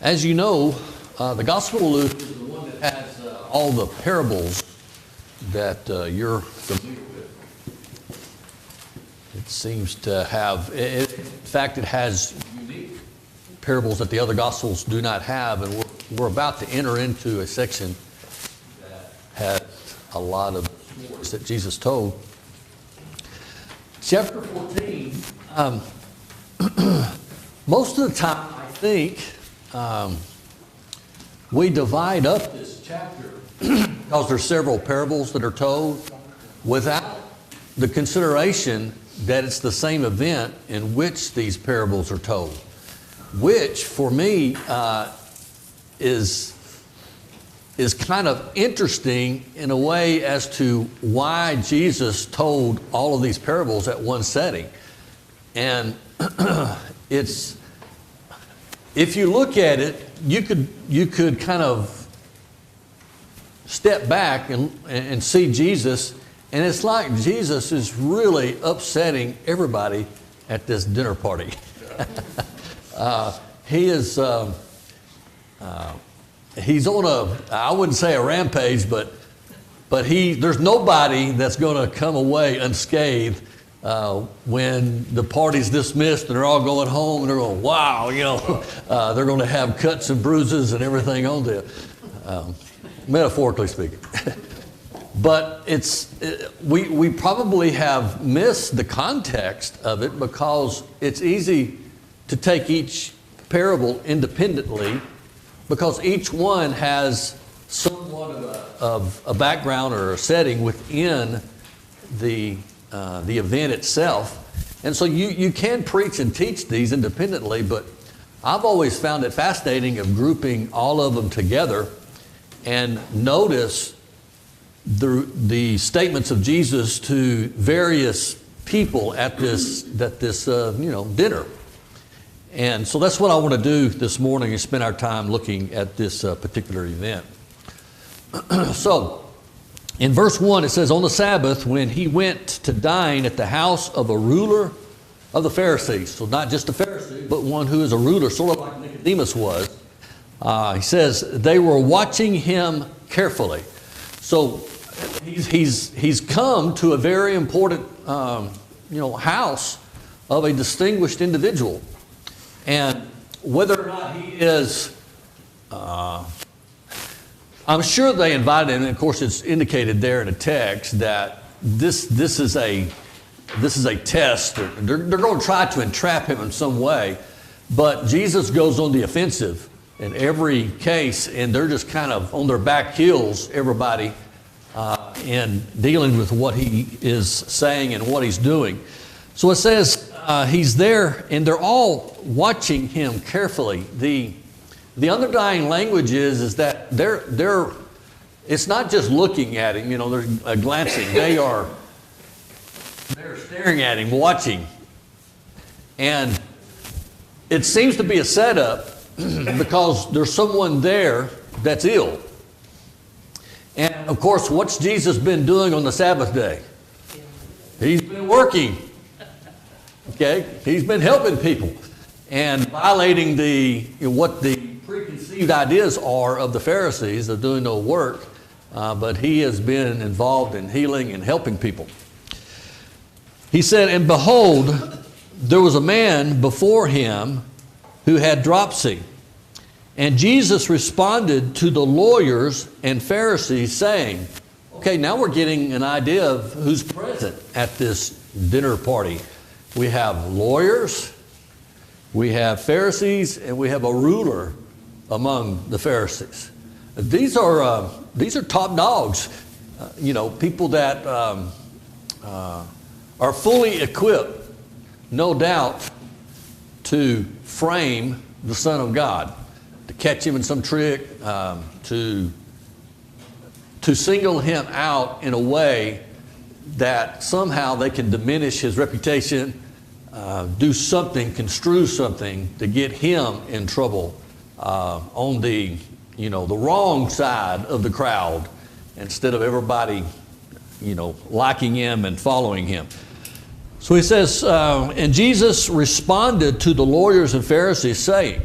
As you know, the Gospel of Luke is the one that has all the parables that you're familiar with. It seems to have, in fact, it has unique parables that the other Gospels do not have, and we're about to enter into a section that has a lot of stories that Jesus told. Chapter 14, most of the time, I think, we divide up this chapter because there's several parables that are told without the consideration that it's the same event in which these parables are told, which for me is kind of interesting in a way as to why Jesus told all of these parables at one setting. And it's, if you look at it, you could kind of step back and see Jesus, and it's like Jesus is really upsetting everybody at this dinner party. He is, he's on a, I wouldn't say a rampage, but there's nobody that's going to come away unscathed when the party's dismissed and they're all going home and they're going, wow, you know, they're going to have cuts and bruises and everything on them, metaphorically speaking. But we probably have missed the context of it because it's easy to take each parable independently because each one has somewhat of a background or a setting within the event itself. And so you can preach and teach these independently, but I've always found it fascinating of grouping all of them together and notice the statements of Jesus to various people at this dinner. And so that's what I want to do this morning, is spend our time looking at this particular event. So, in verse 1 it says, on the Sabbath, when he went to dine at the house of a ruler of the Pharisees. So not just a Pharisee, but one who is a ruler, sort of like Nicodemus was. He says, they were watching him carefully. So he's come to a very important house of a distinguished individual. And whether or not he is, I'm sure they invited him, and of course it's indicated there in the text that this is a test. They're going to try to entrap him in some way, but Jesus goes on the offensive in every case, and they're just kind of on their back heels, everybody, in dealing with what he is saying and what he's doing. So it says he's there, and they're all watching him carefully. The underlying language is that they're it's not just looking at him, they're glancing. They're staring at him, watching. And it seems to be a setup because there's someone there that's ill. And of course, what's Jesus been doing on the Sabbath day? He's been working. Okay? He's been helping people and violating what the preconceived ideas are of the Pharisees of doing no work, but he has been involved in healing and helping people. He said, and behold, there was a man before him who had dropsy. And Jesus responded to the lawyers and Pharisees saying, okay, now we're getting an idea of who's present at this dinner party. We have lawyers, we have Pharisees, and we have a ruler among the Pharisees. These are top dogs, people that are fully equipped, no doubt, to frame the Son of God, to catch him in some trick, to single him out in a way that somehow they can diminish his reputation, do something, construe something to get him in trouble on the wrong side of the crowd, instead of everybody liking him and following him. So he says, and Jesus responded to the lawyers and Pharisees saying,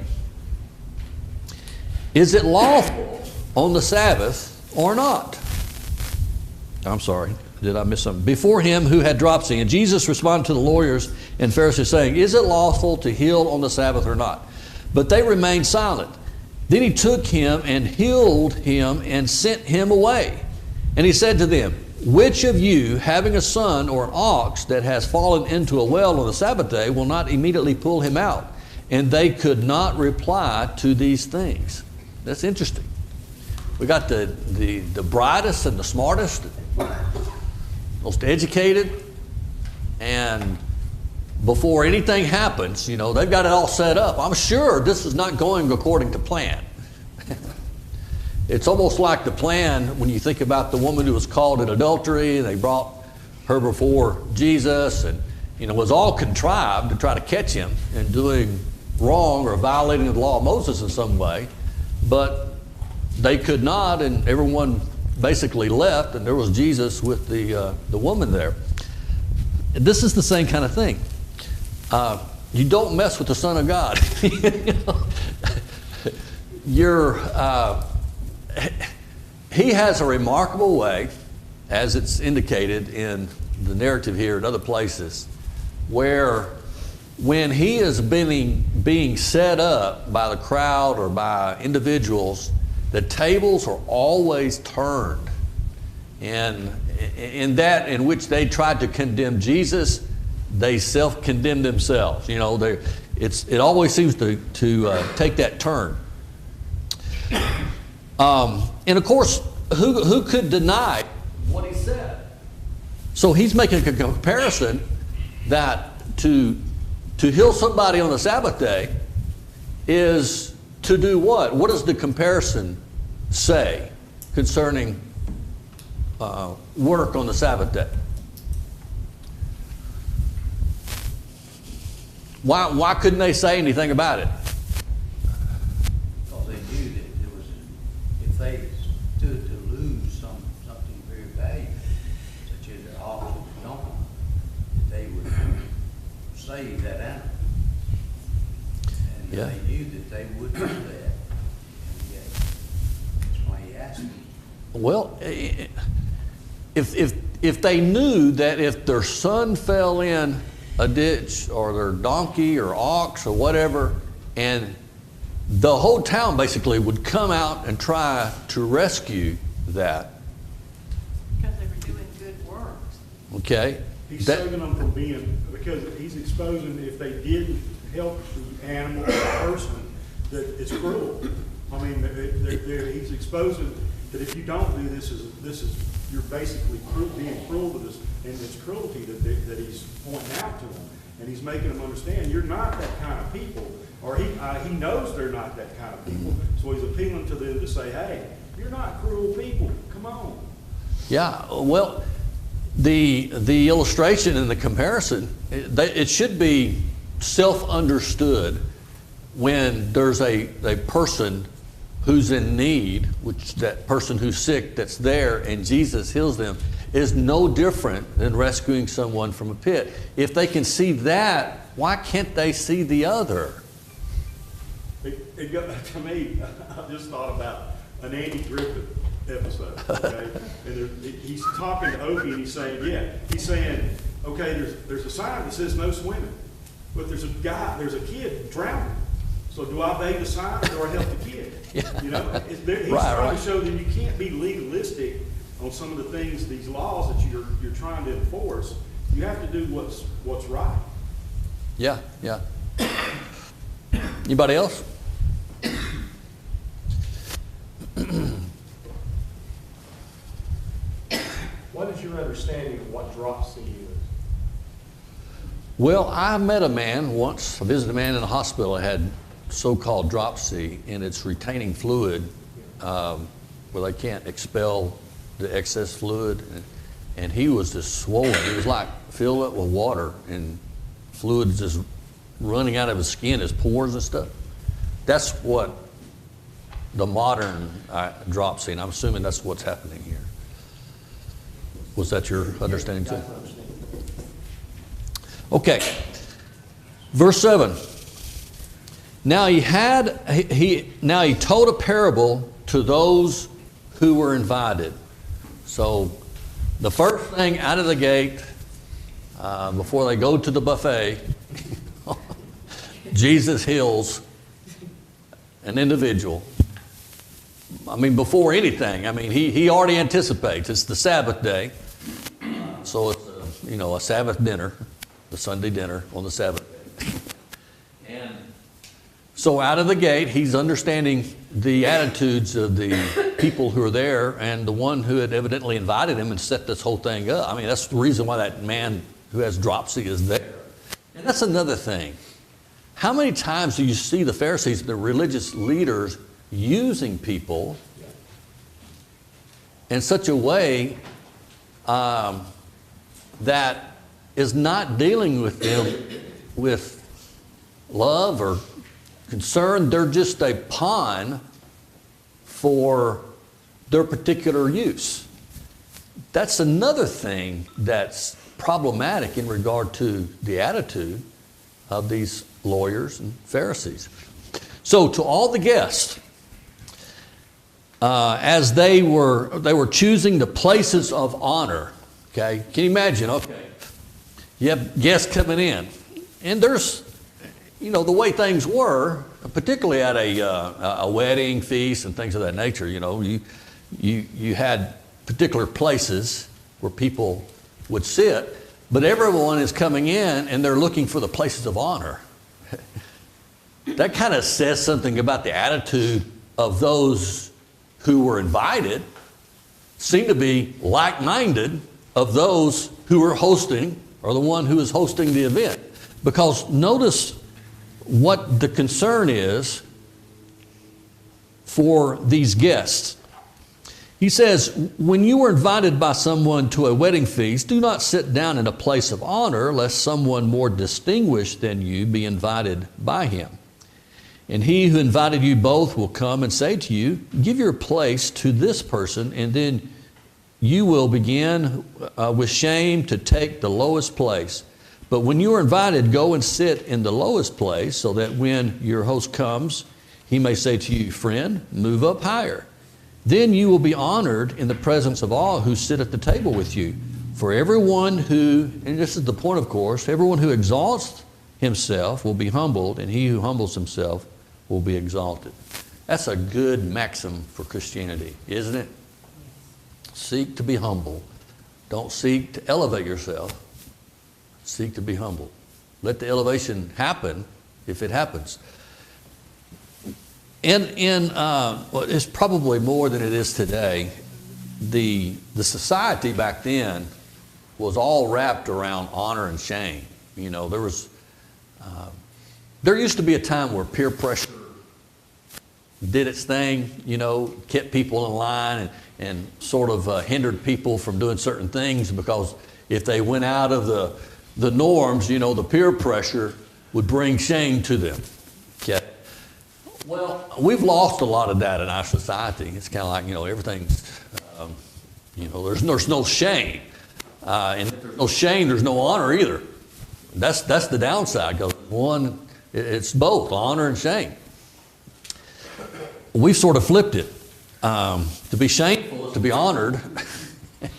Is it lawful on the Sabbath or not? I'm sorry, did I miss something? Before him who had dropsy. And Jesus responded to the lawyers and Pharisees, saying, is it lawful to heal on the Sabbath or not? But they remained silent. Then he took him and healed him and sent him away. And he said to them, which of you, having a son or an ox that has fallen into a well on the Sabbath day, will not immediately pull him out? And they could not reply to these things. That's interesting. We got the brightest and the smartest, most educated, and before anything happens, they've got it all set up. I'm sure this is not going according to plan. It's almost like the plan when you think about the woman who was caught in adultery, and they brought her before Jesus, and it was all contrived to try to catch him in doing wrong or violating the law of Moses in some way, but they could not, and everyone basically left, and there was Jesus with the woman there. This is the same kind of thing. You don't mess with the Son of God. He has a remarkable way, as it's indicated in the narrative here and other places, where when he is being set up by the crowd or by individuals, the tables are always turned. And in that in which they tried to condemn Jesus, they self-condemn themselves. It always seems to take that turn. And of course, who could deny what he said? So he's making a comparison that to heal somebody on the Sabbath day is to do what? What does the comparison say concerning work on the Sabbath day? Why couldn't they say anything about it? Because they knew that there was, if they stood to lose something very valuable, such as their ox or donkey, that they would save that animal. And Yeah. they knew that they would do that. And yet, that's why he asked them. Well, if they knew that if their son fell in a ditch or their donkey or ox or whatever, and the whole town basically would come out and try to rescue that. Because they were doing good works. Okay? He's saving them from being, because he's exposing, if they didn't help the animal or the person, that it's cruel. I mean, he's exposing that if you don't do this, you're basically being cruel to this, and it's cruelty that he's pointing out to them, and he's making them understand you're not that kind of people, or he knows they're not that kind of people, so he's appealing to them to say, hey, you're not cruel people, come on. Yeah, well, the illustration and the comparison, it should be self-understood when there's a person who's in need, which that person who's sick that's there, and Jesus heals them, is no different than rescuing someone from a pit. If they can see that, why can't they see the other? It got to me, I just thought about an Andy Griffith episode, okay? And he's talking to Opie, and he's saying, okay, there's a sign that says no swimming, but there's a kid drowning. So do I obey the sign or do I help the kid? Yeah. He's trying to show that you can't be legalistic on some of the things, these laws that you're trying to enforce. You have to do what's right. Yeah. Anybody else? What is your understanding of what dropsy is? Well, I met a man once, I visited a man in a hospital that had so-called dropsy, and it's retaining fluid where they can't expel the excess fluid, and he was just swollen. He was like filled up with water and fluid just running out of his skin, his pores and stuff. That's what the modern dropsy, and I'm assuming that's what's happening here. Was that your understanding too? Okay, verse 7. Now he told a parable to those who were invited. So the first thing out of the gate, before they go to the buffet, Jesus heals an individual. I mean, before anything, I mean, he already anticipates. It's the Sabbath day. So it's, a Sabbath dinner, the Sunday dinner on the Sabbath day. And so out of the gate, he's understanding the attitudes of the people who are there and the one who had evidently invited him and set this whole thing up. I mean, that's the reason why that man who has dropsy is there. And that's another thing. How many times do you see the Pharisees, the religious leaders, using people in such a way that is not dealing with them with love or concern? They're just a pawn for their particular use. That's another thing that's problematic in regard to the attitude of these lawyers and Pharisees. So to all the guests, as they were choosing the places of honor, okay, can you imagine, okay, you have guests coming in, and there's, the way things were, particularly at a wedding, feast, and things of that nature, you had particular places where people would sit, but everyone is coming in and they're looking for the places of honor. That kind of says something about the attitude of those who were invited, seem to be like-minded of those who were hosting, or the one who is hosting the event. Because notice what the concern is for these guests. He says, when you are invited by someone to a wedding feast, do not sit down in a place of honor, lest someone more distinguished than you be invited by him. And he who invited you both will come and say to you, give your place to this person, and then you will begin with shame to take the lowest place. But when you are invited, go and sit in the lowest place, so that when your host comes, he may say to you, friend, move up higher. Then you will be honored in the presence of all who sit at the table with you. For everyone who, and this is the point, of course, everyone who exalts himself will be humbled, and he who humbles himself will be exalted. That's a good maxim for Christianity, isn't it? Seek to be humble. Don't seek to elevate yourself. Seek to be humble. Let the elevation happen if it happens. It's probably more than it is today. The society back then was all wrapped around honor and shame. There used to be a time where peer pressure did its thing, kept people in line and sort of hindered people from doing certain things, because if they went out of the norms, the peer pressure would bring shame to them. Okay. Well, we've lost a lot of that in our society. It's kind of like, everything's, there's no shame. And if there's no shame, there's no honor either. That's the downside, because one, it's both honor and shame. We've sort of flipped it. To be shameful is to be honored.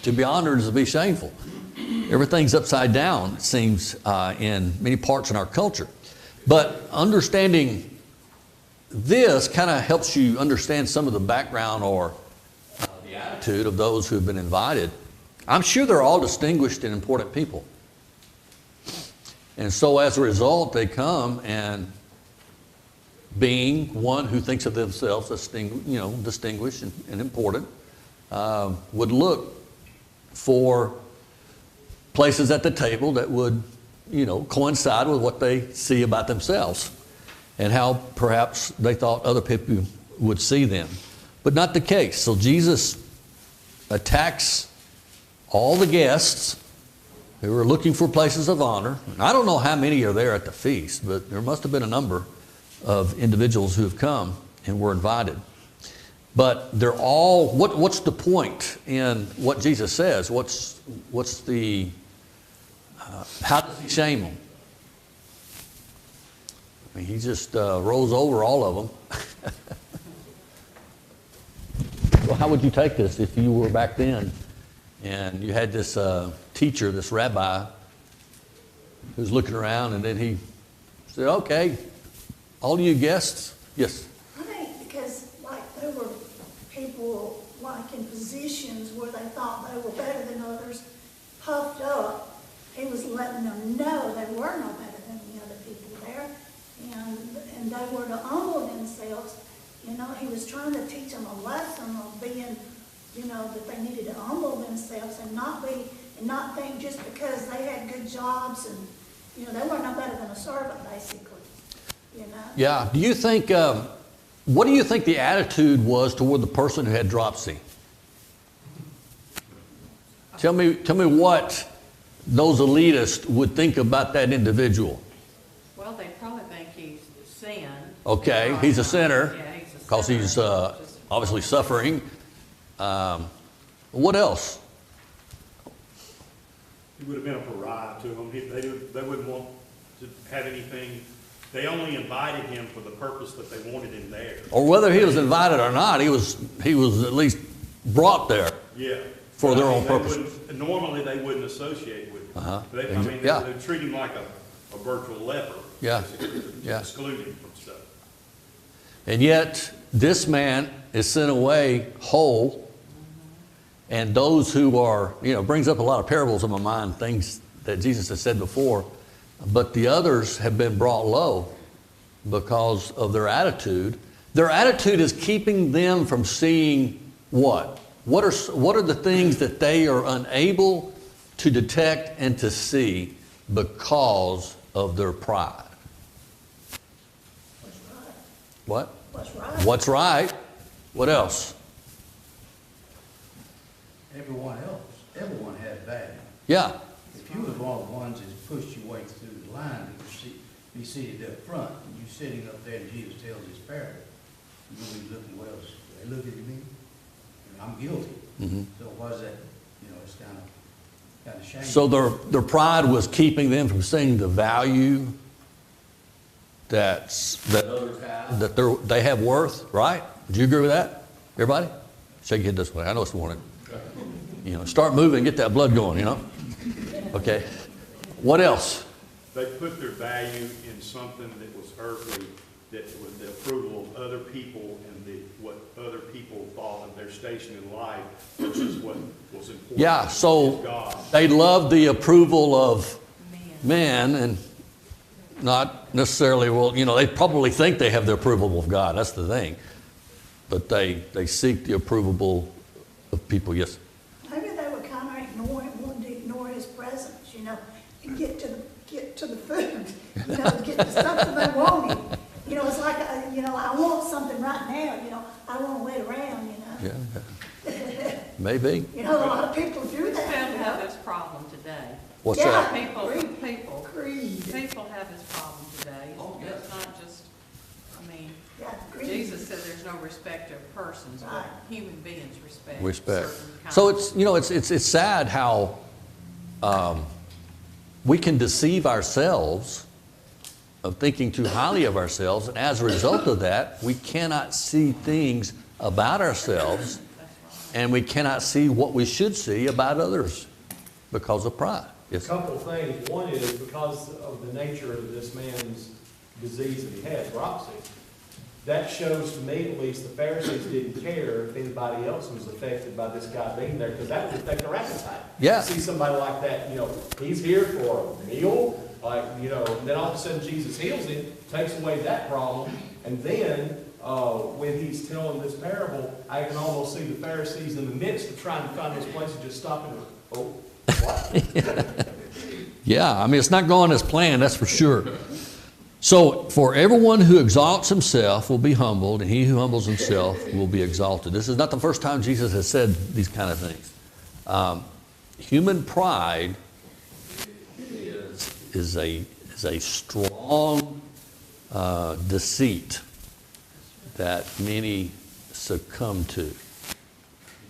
To be honored is to be shameful. Everything's upside down, it seems, in many parts in our culture. But understanding this kind of helps you understand some of the background or the attitude of those who have been invited. I'm sure they're all distinguished and important people. And so as a result, they come, and being one who thinks of themselves as distinguished and important, would look for places at the table that would coincide with what they see about themselves and how perhaps they thought other people would see them. But not the case. So Jesus attacks all the guests who were looking for places of honor. I don't know how many are there at the feast, but there must have been a number of individuals who have come and were invited. But they're all, what's the point in what Jesus says? What's the, how does he shame them? I mean, he just rolls over all of them. Well, how would you take this if you were back then and you had this teacher, this rabbi, who's looking around, and then he said, okay, all you guests? Yes. I think because like there were people like in positions where they thought they were better than others, puffed up. He was letting them know they were no better than the other people there, and they were to humble themselves. You know, he was trying to teach them a lesson of being, you know, that they needed to humble themselves and not think just because they had good jobs and, you know, they were no better than a servant, basically, you know? Yeah. Do you think, what do you think the attitude was toward the person who had dropsy? Tell me what those elitists would think about that individual. Well, they probably think he's sin. Okay, he's a sinner. Yeah, he's a sinner. Because he's obviously suffering. What else? He would have been a pariah to them. They wouldn't want to have anything. They only invited him for the purpose that they wanted him there. Or whether he was invited or not, he was at least brought there. Yeah. For their own They purposes. normally, they wouldn't associate with him. Uh-huh. They Yeah. treat him like a virtual leper. Yeah. basically, to Yeah. exclude him from stuff. And yet, this man is sent away whole. And those who are, brings up a lot of parables in my mind, things that Jesus has said before. But the others have been brought low because of their attitude. Their attitude is keeping them from seeing what? What are the things that they are unable to detect and to see because of their pride? What's right? What? What's right? What's right? What else? Everyone had value. Yeah. If you was one of the ones that pushed your way through the line to be seated up front, and you sitting up there and Jesus tells his parable, you're gonna be looking, well, they look at me, and I'm guilty. Mm-hmm. So was that, it's kind of shameful. So their pride was keeping them from seeing the value that others have, that they have worth, right? Do you agree with that? Everybody? Shake your head this way. I know it's morning. Start moving, get that blood going, Okay. What else? They put their value in something that was earthly, that was the approval of other people and what other people thought of their station in life versus what was important. Yeah, so is God. they love the approval of men and not necessarily, they probably think they have the approval of God. That's the thing. But they seek the approval of people. Yes? Maybe they were kind of wanting to ignore his presence, and get to the food, get to something they wanted. It's like, I want something right now, I won't wait around, Yeah. Maybe. A lot of people do We still that. have this problem today. What's Yeah. that? People Greed. have this problem today. Oh, yes. It's not just, Yeah, greed. Jesus said there's no respect of persons, but Right. human beings respect. Respect. certain kinds So of- it's sad how we can deceive ourselves of thinking too highly of ourselves, and as a result of that, we cannot see things about ourselves, and we cannot see what we should see about others because of pride. A Yes. couple of things. One is because of the nature of this man's disease that he had, dropsy. That shows to me, at least, the Pharisees didn't care if anybody else was affected by this guy being there, because that would affect their appetite. Yeah. See somebody like that, he's here for a meal, and then all of a sudden Jesus heals him, takes away that problem, and then when he's telling this parable, I can almost see the Pharisees in the midst of trying to find this place and just stopping and, oh, what? Yeah, it's not going as planned, that's for sure. So, for everyone who exalts himself will be humbled, and he who humbles himself will be exalted. This is not the first time Jesus has said these kind of things. Human pride is a strong deceit that many succumb to.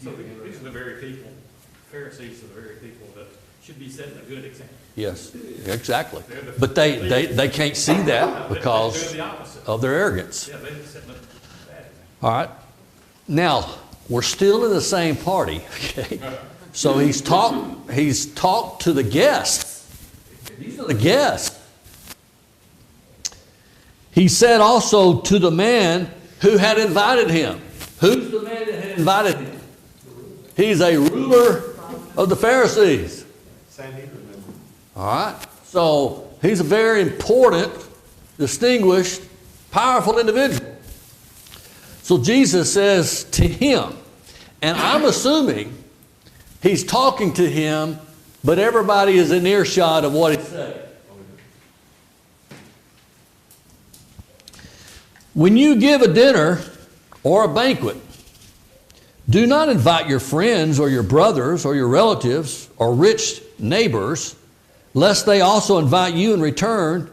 So these are the very people, Pharisees are the very people that should be setting a good example. Yes, exactly. But they can't see that They're because the opposite. of their arrogance. Yeah, they're setting a bad example. All right. Now, we're still in the same party, okay? So he's talked to the guests. These are the guests. He said also to the man who had invited him. Who's the man that had invited him? He's a ruler of the Pharisees. Sanhedrin member. All right. So he's a very important, distinguished, powerful individual. So Jesus says to him, and I'm assuming he's talking to him, but everybody is in earshot of what he's saying. When you give a dinner or a banquet, do not invite your friends or your brothers or your relatives or rich neighbors, lest they also invite you in return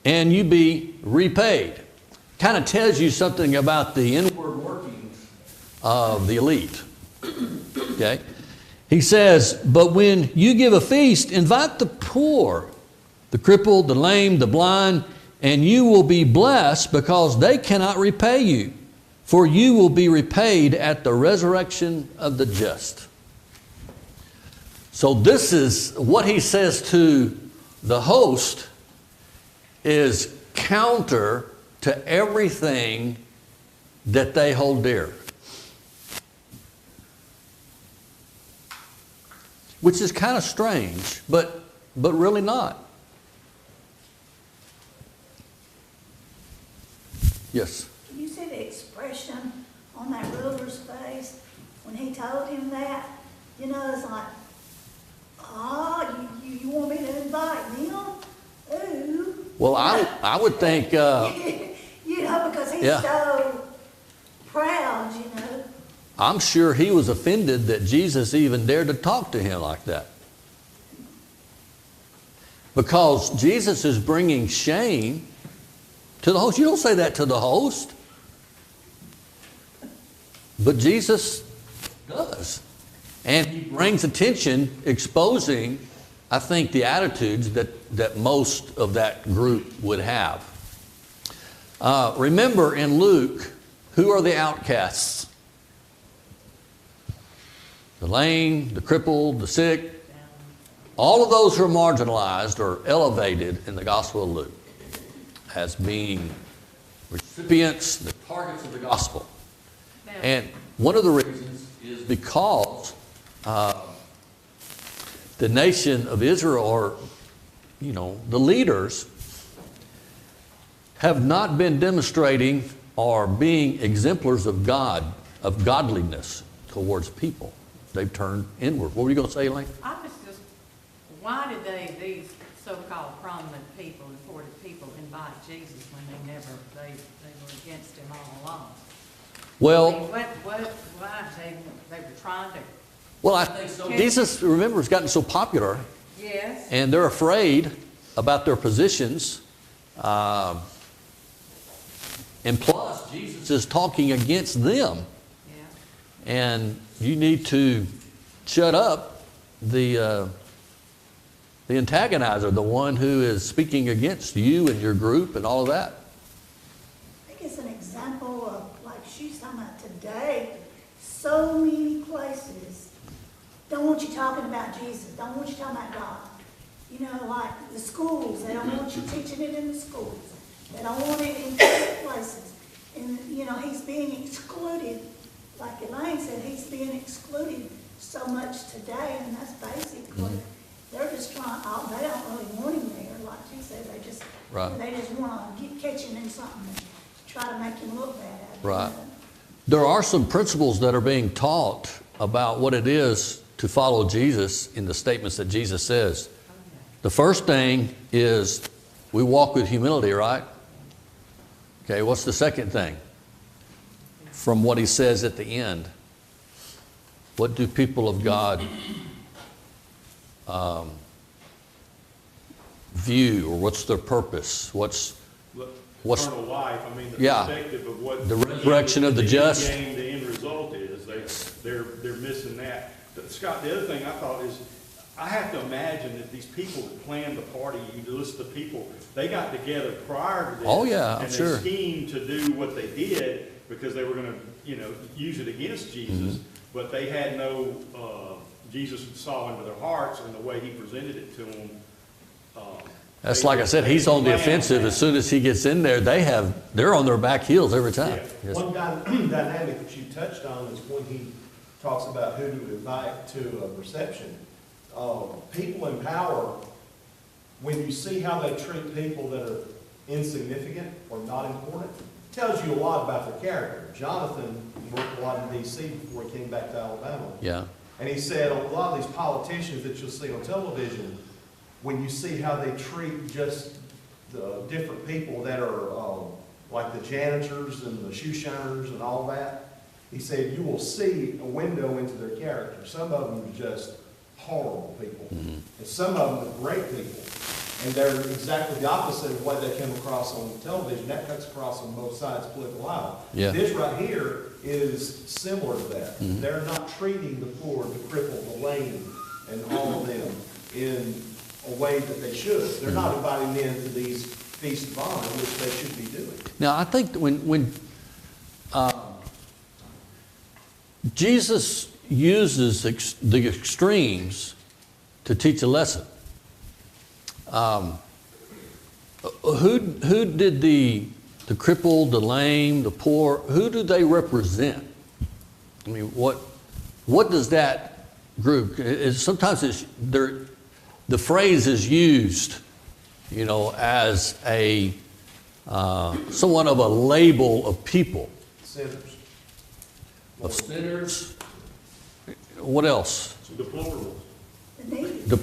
and you be repaid. Kind of tells you something about the inward workings of the elite. Okay? He says, but when you give a feast, invite the poor, the crippled, the lame, the blind, and you will be blessed because they cannot repay you, for you will be repaid at the resurrection of the just. So this is what he says to the host is counter to everything that they hold dear. Which is kind of strange, but really not. Yes. Can you see the expression on that ruler's face when he told him that? You know, it's like, oh, you want me to invite them? Ooh. Well, I would think, you know, because he's yeah. so proud, you know. I'm sure he was offended that Jesus even dared to talk to him like that. Because Jesus is bringing shame to the host. You don't say that to the host. But Jesus does. And he brings attention, exposing, I think, the attitudes that most of that group would have. Remember in Luke, who are the outcasts? The lame, the crippled, the sick. All of those who are marginalized are elevated in the Gospel of Luke as being recipients, the targets of the gospel. And one of the reasons is because the nation of Israel, or, you know, the leaders, have not been demonstrating or being exemplars of God, of godliness towards people. They've turned inward. What were you going to say, Elaine? I was just, why did these so-called prominent people, important people, invite Jesus when they were against him all along? Well, I mean, why they were trying to. well, I think so. Jesus, remember, has gotten so popular, Yes. and they're afraid about their positions. And plus, Jesus is talking against them. Yeah. And you need to shut up the antagonizer, the one who is speaking against you and your group and all of that. I think it's an example of, like she's talking about today, so many places don't want you talking about Jesus, don't want you talking about God. You know, like the schools, they don't want you teaching it in the schools. They don't want it in places. And, you know, he's being excluded, like Elaine said, he's being excluded so much today, and that's basically, they're just trying, they don't really want him there, like she said, Right. they just want to catch him in something and try to make him look bad. Right. There are some principles that are being taught about what it is to follow Jesus in the statements that Jesus says. The first thing is we walk with humility, right? Okay, what's the second thing? From what he says at the end. What do people of God view, or what's their purpose? What's Eternal life, I mean, the Yeah. perspective of what. The resurrection of the just. The end result is, they're missing that. But Scott, the other thing I thought is, I have to imagine that these people that planned the party, you list the people, they got together prior to this. Oh, yeah, I'm sure. And they schemed to do what they did because they were gonna, use it against Jesus. Mm-hmm. But they had no, Jesus saw into their hearts and the way he presented it to them. That's like I said, he's on the offensive. As soon as he gets in there, they're on their back heels every time. Yeah. Yes. One dynamic that you touched on is when he talks about who to invite to a reception. People in power, when you see how they treat people that are insignificant or not important, tells you a lot about their character. Jonathan worked a lot in D.C. before he came back to Alabama. Yeah. And he said a lot of these politicians that you'll see on television, when you see how they treat just the different people that are like the janitors and the shoe shiners and all that, he said you will see a window into their character. Some of them are just horrible people. Mm-hmm. And some of them are great people. And they're exactly the opposite of what they come across on television. That cuts across on both sides of the political aisle. Yeah. This right here is similar to that. Mhm. They're not treating the poor, the crippled, the lame, and all of them in a way that they should. They're not inviting them to these feasts of honor, which they should be doing. Now, I think that when Jesus uses the extremes to teach a lesson, who did the crippled, the lame, the poor, who do they represent? I mean, what does that group? Sometimes the phrase is used, as a somewhat of a label of people. Sinners. Of sinners. What else? Deplorables. The needy. The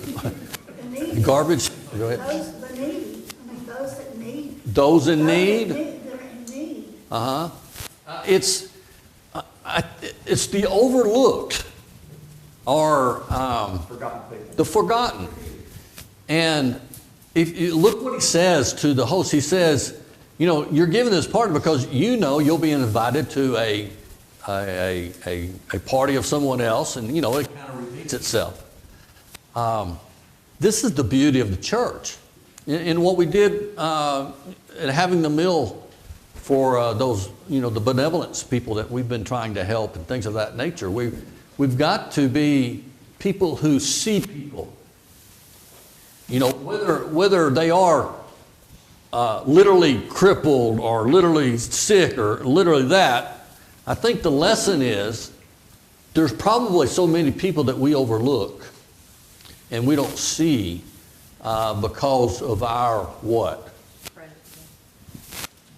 The needy. garbage. Go ahead. The needy. Those that need. Those in need. They're in need. It's the overlooked or Forgotten people. the forgotten. And if you look what he says to the host, he says, you're giving this party because you'll be invited to a party of someone else, and it kind of repeats itself. This is the beauty of the church. In what we did in having the meal for those, the benevolence people that we've been trying to help and things of that nature. We've got to be people who see people. Whether they are literally crippled or literally sick or literally that, I think the lesson is there's probably so many people that we overlook and we don't see because of our what? Prejudice.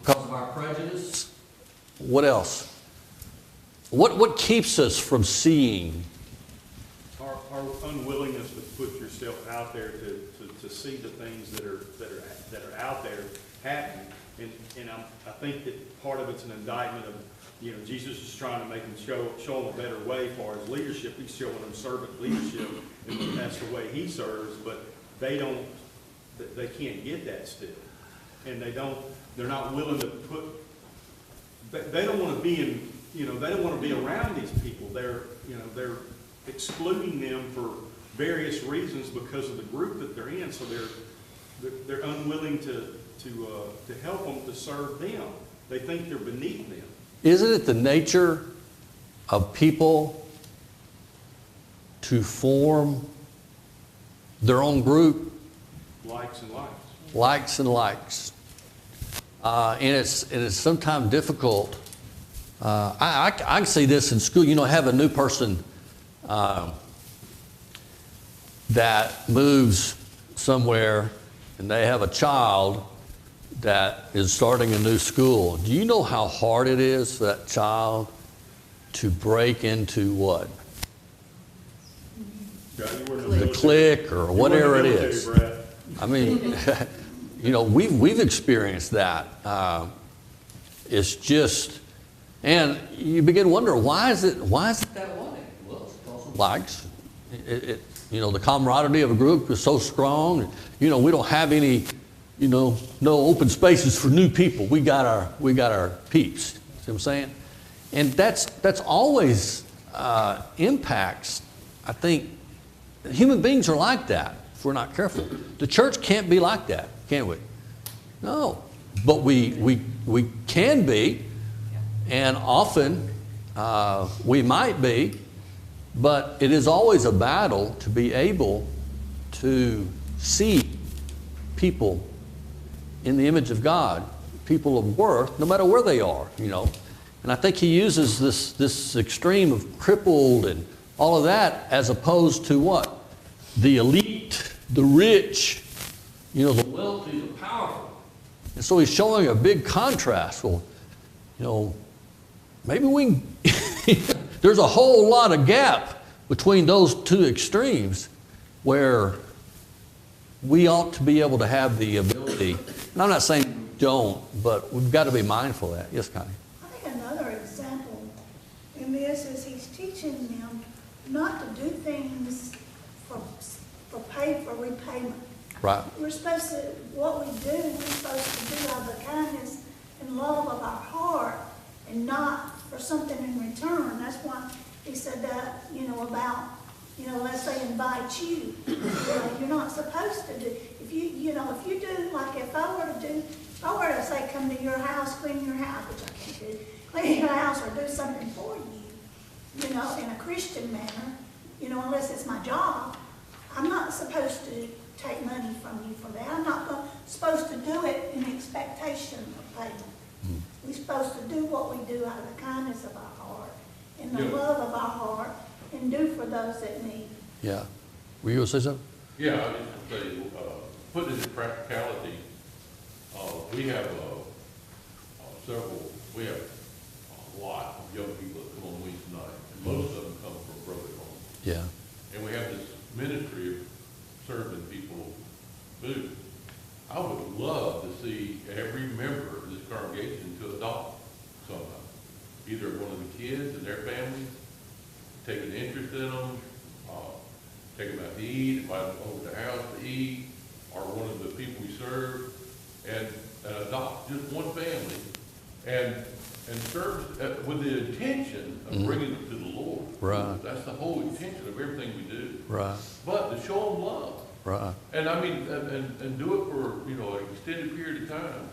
Because of our prejudice? What else? What keeps us from seeing? Our unwillingness to put yourself out there to see the things that are out there happening, and I think that part of it's an indictment of Jesus is trying to make them show them a better way for his leadership. He's showing them servant leadership, and that's the way he serves. But they can't get that still, and they're not willing to put. They don't want to be in. They don't want to be around these people. They're excluding them for various reasons because of the group that they're in. So they're unwilling to help them, to serve them. They think they're beneath them. Isn't it the nature of people to form their own group? Likes and likes. Likes and likes. And it's sometimes difficult. I can see this in school. Have a new person that moves somewhere and they have a child that is starting a new school. Do you know how hard it is for that child to break into what? The clique or whatever it is. I mean, we've experienced that. It's just, and you begin to wonder, why is it that way? Well, it's because of likes. The camaraderie of a group is so strong. We don't have any, no open spaces for new people. We got our peeps. See what I'm saying? And that's always impacts, I think, human beings are like that if we're not careful. The church can't be like that, can we? No. But we can be, and often we might be, but it is always a battle to be able to see people in the image of God, people of worth, no matter where they are, you know. And I think he uses this extreme of crippled and all of that as opposed to what? The elite, the rich, you know, the wealthy, the powerful. And so he's showing a big contrast. Well, you know, maybe we can, there's a whole lot of gap between those two extremes where we ought to be able to have the ability, and I'm not saying we don't, but we've got to be mindful of that. Yes, Connie? I think another example in this is he's teaching them not to do things for repayment. Right. We're supposed to, what we do, we're supposed to do out of the kindness and love of our heart and not for something in return. That's why he said that, you know, about, you know, let's say invite you. You know, you're not supposed to do, if you know, if you do, like if I were to say come to your house, clean your house, which I can't do, clean your house or do something for you, you know, in a Christian manner, you know, unless it's my job, I'm not supposed to take money from you for that. I'm not supposed to do it in expectation of payment. We're supposed to do what we do out of the kindness of our heart and the love of our heart and do for those that need. Yeah. Were you going to say something? Yeah, I was just going to say, put it into practicality, we have we have a lot of young people that come on Wednesday night, and most of them come from broken homes. Yeah. And we have this ministry of serving people food. I would love to see every member of this congregation to adopt somebody, either one of the kids and their families, take an interest in them, take them out to eat, invite them over to the house to eat, or one of the people we serve, and adopt just one family, and serve with the intention of bringing them to the Lord. Right. That's the whole intention of everything we do. Right. But to show them love. Right. And I mean, and do it for, you know, an extended period of time,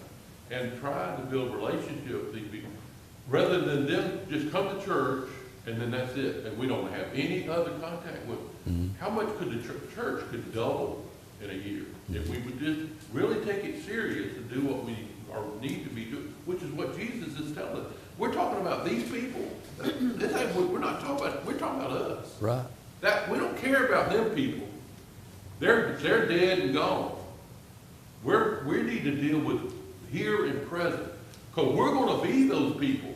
and try to build relationships with these people, rather than them just come to church and then that's it, and we don't have any other contact with them. How much could the church could double in a year if we would just really take it serious and do what we need to be doing, which is what Jesus is telling us. We're talking about these people. This ain't what we're not talking about. We're talking about us. Right. That we don't care about them people. They're dead and gone. We need to deal with here and present, because we're going to be those people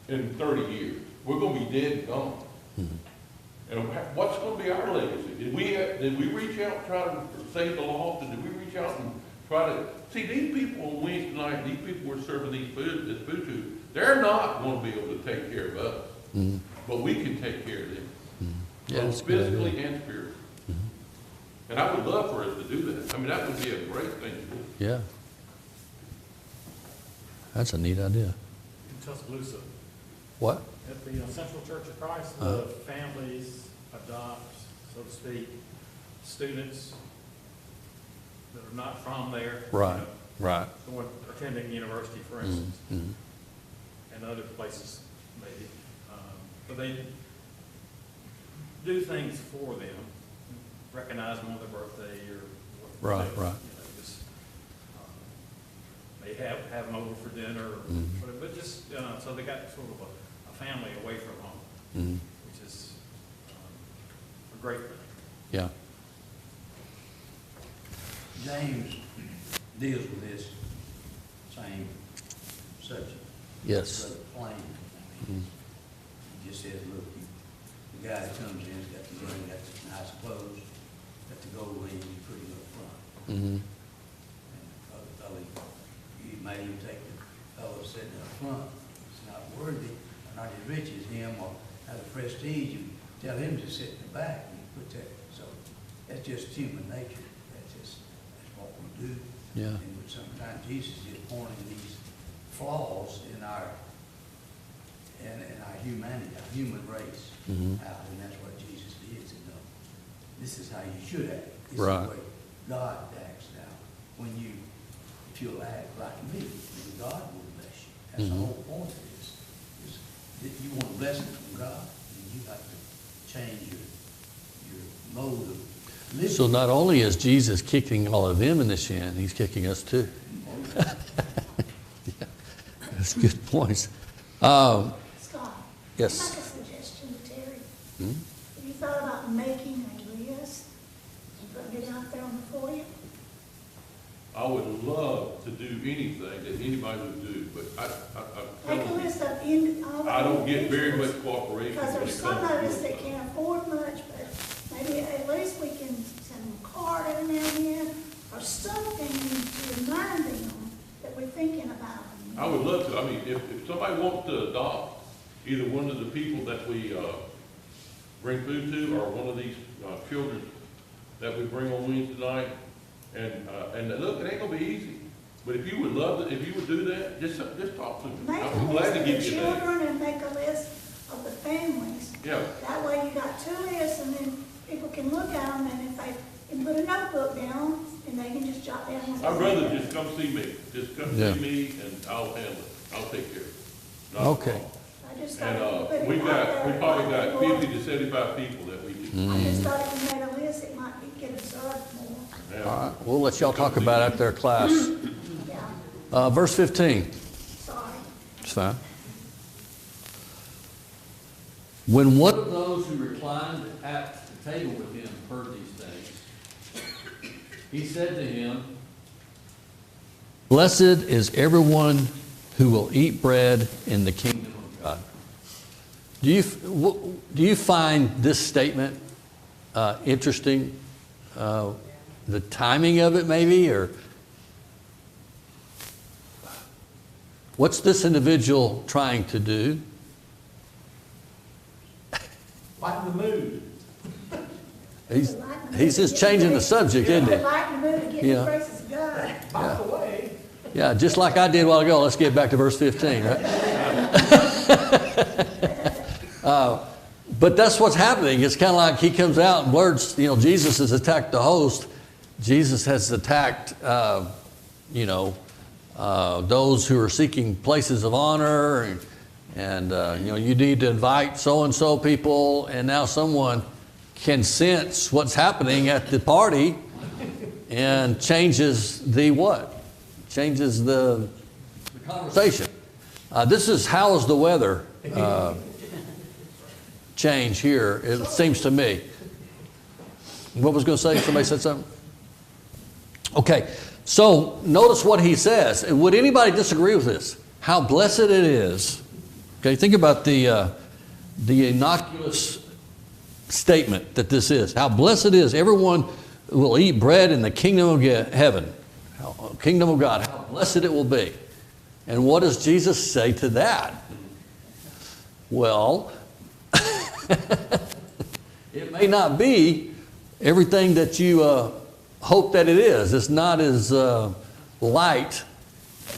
in 30 years. We're going to be dead and gone. And what's going to be our legacy? Did we reach out and try to save the lost? And did we reach out and try to see these people on Wednesday night? These people we're serving this food to. They're not going to be able to take care of us, but we can take care of them, both physically and spiritually. And I would love for us to do that. I mean, that would be a great thing to do. Yeah. That's a neat idea. In Tuscaloosa, What? at the Central Church of Christ, the families adopt, so to speak, students that are not from there. Right. You know, Right. someone attending university, for instance, and other places maybe. But they do things for them, recognize them on their birthday or Right, whatever. right. You know, just, they have them over for dinner, or whatever, but just, so they got sort of a family away from home, which is a great thing. Yeah. James deals with this same subject. Yes. Rather plain. I mean, he just says, look, the guy that comes in has got the ring, got the nice clothes, got the gold ring, you put him up front. And the other fellow, you made him take the fellow sitting up front. It's not worthy, or not as rich as him, or has the prestige. You tell him to sit in the back, and you put that. So that's just human nature. That's what we do. Yeah. And sometimes Jesus is pointing these flaws in our humanity, our human race out, and that's what Jesus did. So, no, this is how you should act. This is Right. the way God acts now. When you, if you'll act like me, then God will bless you. That's the whole point of this. Is that you want a blessing from God, then you have to change your mode of living. So not only is Jesus kicking all of them in the shin, he's kicking us too. Yeah, that's good points. Scott? Yes. Can I make a suggestion to Terry? Have you thought about making a list and putting it out there on the foyer? I would love to do anything that anybody would do, but Make a list of all the I don't get very individuals. much cooperation Because when there's it some comes of to us doing that something. can't afford much, but maybe at least we can send them a card every now and then, or something to remind them that we're thinking about them. I would love to. I mean, if somebody wants to adopt either one of the people that we bring food to, or one of these children that we bring on Wednesday night, and look, it ain't gonna be easy. But if you would love to, if you would do that, just talk to me. Make a I'm glad to list of give the you that. children and make a list of the families. Yeah. That way you got two lists, and then people can look at them, and if they can put a notebook down, and they can just jot down. what I'd they rather said. just come see me. Just come Yeah. see me, and I'll handle it. I'll take care of it. Not a Okay. problem. I just thought And, if you put it we out there, we it probably might got be more- 50 to 75 people that we can. I just thought if you made a list, it might get observed more. have. All right, we'll let y'all talk about it after their class. Yeah, Verse 15. sorry. It's fine. When one of those who reclined at the table with him heard these things, he said to him, "Blessed is everyone who will eat bread in the kingdom of God." Do you find this statement interesting? The timing of it, maybe, or what's this individual trying to do? Lighten the mood. He's just changing the subject, isn't he? Lighten the mood and get Yeah. the praises of God. By the way, Yeah, just like I did a while ago. Let's get back to verse 15, right? But that's what's happening. It's kind of like he comes out and blurts, Jesus has attacked the host. Jesus has attacked, those who are seeking places of honor, and you need to invite so-and-so people, and now someone can sense what's happening at the party and changes the what? Changes the conversation. This is how is the weather change here, it seems to me. What was going to say? Somebody said something? Okay, so notice what he says. Would anybody disagree with this? How blessed it is. Okay, think about the innocuous statement that this is. How blessed it is. Everyone will eat bread in the kingdom of heaven. Kingdom of God. How blessed it will be. And what does Jesus say to that? Well, it may not be everything that you hope that it is. It's not as light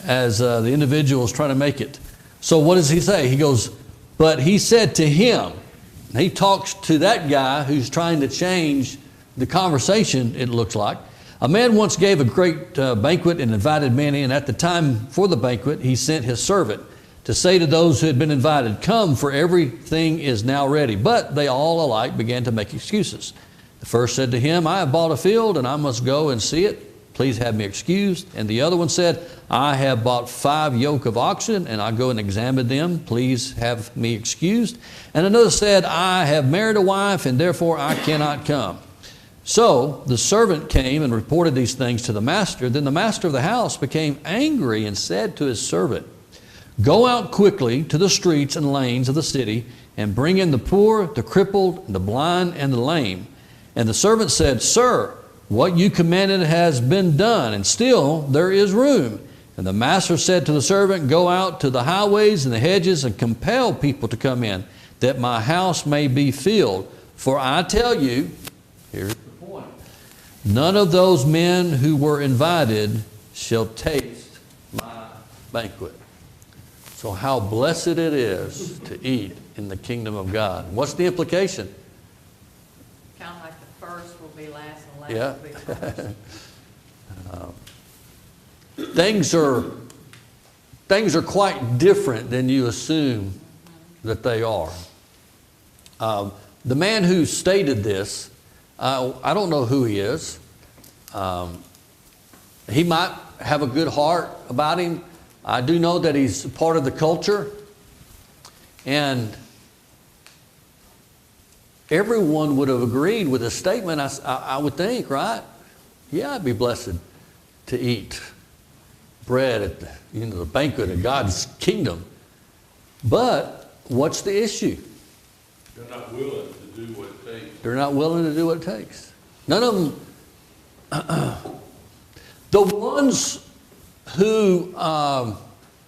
as the individual is trying to make it. So what does he say? He goes, but he said to him, he talks to that guy who's trying to change the conversation, it looks like. A man once gave a great banquet and invited many, and at the time for the banquet, he sent his servant to say to those who had been invited, "Come, for everything is now ready." But they all alike began to make excuses. The first said to him, "I have bought a field, and I must go and see it. Please have me excused." And the other one said, "I have bought 5 yoke of oxen, and I go and examine them. Please have me excused." And another said, "I have married a wife, and therefore I cannot come." So the servant came and reported these things to the master. Then the master of the house became angry and said to his servant, "Go out quickly to the streets and lanes of the city, and bring in the poor, the crippled, the blind, and the lame." And the servant said, "Sir, what you commanded has been done, and still there is room." And the master said to the servant, "Go out to the highways and the hedges and compel people to come in, that my house may be filled. For I tell you," here's the point, "none of those men who were invited shall taste my banquet." So how blessed it is to eat in the kingdom of God. What's the implication? Kind of like the first be last and last Yeah. will be first. Things are quite different than you assume that they are. The man who stated this, I don't know who he is. He might have a good heart about him. I do know that he's part of the culture. And everyone would have agreed with his statement, I would think, right? Yeah, I'd be blessed to eat bread at the banquet of God's kingdom. But what's the issue? They're not willing to do what it takes. They're not willing to do what it takes. None of them. The ones who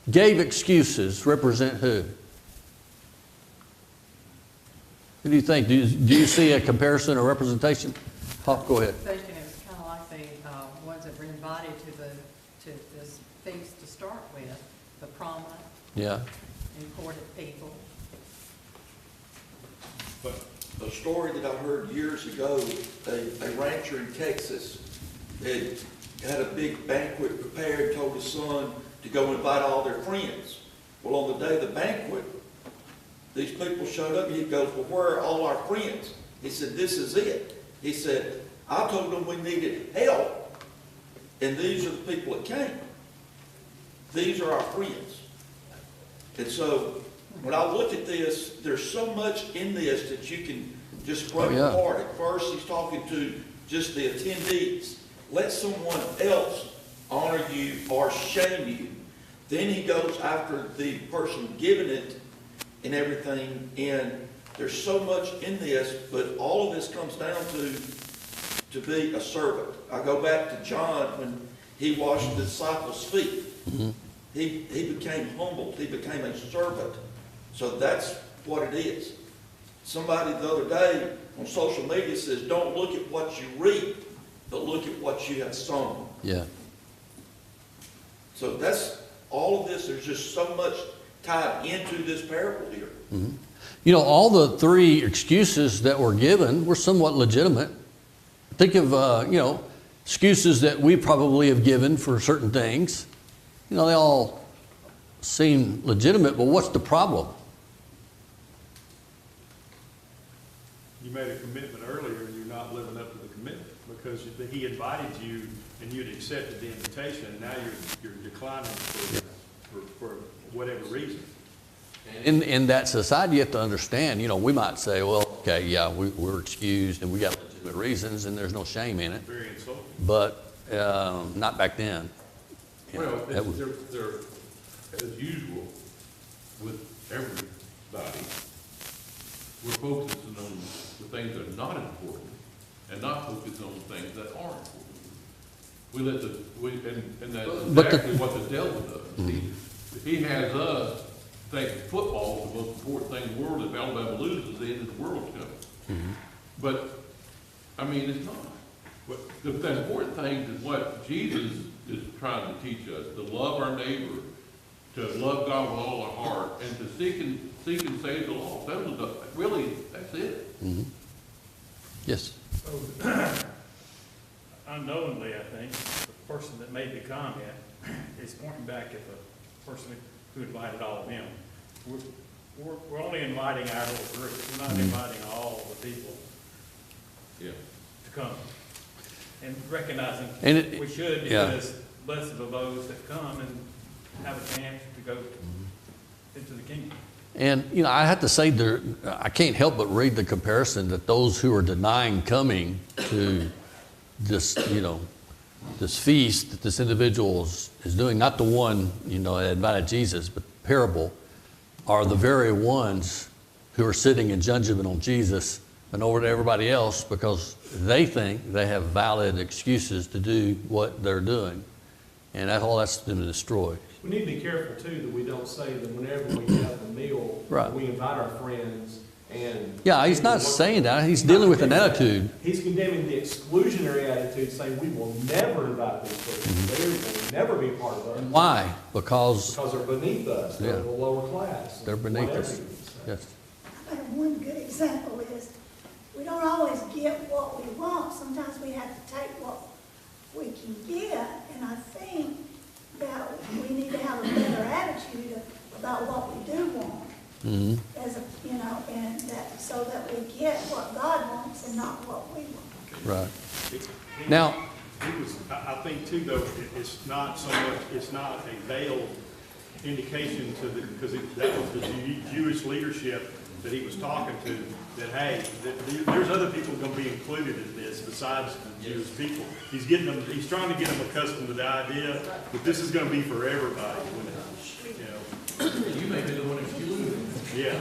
gave excuses represent who? Who do you think? Do you see a comparison or representation? Hop, go ahead. Thinking it was kind of like the ones that were invited to this feast to start with, the prominent, Yeah. important people. But a story that I heard years ago, a rancher in Texas had a big banquet prepared, told his son to go invite all their friends. Well, on the day of the banquet, these people showed up, and he goes, well, where are all our friends? He said, this is it. He said, I told them we needed help, and these are the people that came. These are our friends. And so, when I look at this, there's so much in this that you can just break apart. At first, he's talking to just the attendees. Let someone else honor you or shame you. Then he goes after the person giving it and everything. And there's so much in this, but all of this comes down to be a servant. I go back to John when he washed the disciples' feet. Mm-hmm. He became humbled. He became a servant. So that's what it is. Somebody the other day on social media says, don't look at what you read, but look at what you have sown. Yeah. So that's all of this. There's just so much tied into this parable here. Mm-hmm. You know, all the three excuses that were given were somewhat legitimate. Think of, excuses that we probably have given for certain things. You know, they all seem legitimate, but what's the problem? You made a commitment earlier and you're not living up to the commitment because he invited you and you'd accepted the invitation, and now you're declining for whatever reason. In that society, you have to understand, we might say, well, okay, yeah, we're excused and we got legitimate reasons and there's no shame in it. Very insulting. But not back then. Well, they're, as usual, with everybody, we're focusing on the things that are not important and not focusing on the things that are important. And that's exactly what the devil does. Mm-hmm. He has us think football is the most important thing in the world. If Alabama loses, the end of the world's coming. Mm-hmm. But, I mean, it's not. The important thing is what Jesus is trying to teach us, to love our neighbor, to love God with all our heart, and to seek and save the lost. That's it. Mm-hmm. Yes. So, unknowingly, I think, the person that made the comment is pointing back at the person who invited all of them. We're only inviting our little group. We're not inviting all the people to come. And recognizing we should, because blessed are those that come and have a chance to go into the kingdom. And, I have to say, I can't help but read the comparison that those who are denying coming to this, this feast that this individual is doing, not the one, that invited Jesus, but the parable, are the very ones who are sitting in judgment on Jesus and over to everybody else because they think they have valid excuses to do what they're doing. And that's been destroyed. We need to be careful, too, that we don't say that whenever we have a meal, we invite our friends and... Yeah, he's not saying that. He's dealing with an attitude. He's condemning the exclusionary attitude, saying we will never invite these people. They will never be a part of us. Why? Because they're beneath us. They're the lower class. They're beneath us. Yes. One good example is we don't always get what we want. Sometimes we have to take what we can get, and I think that we need to have a better attitude about what we do want. As a, you know, and that, so that we get what God wants and not what we want. Right. Now, I think too, though, it's not so much, it's not a veiled indication to the, because that was the Jewish leadership that he was talking to, that, hey, there's other people going to be included in this besides the Jewish people. He's getting them, he's trying to get them accustomed to the idea that this is going to be for everybody. You know. You may be the one excluded. Yeah.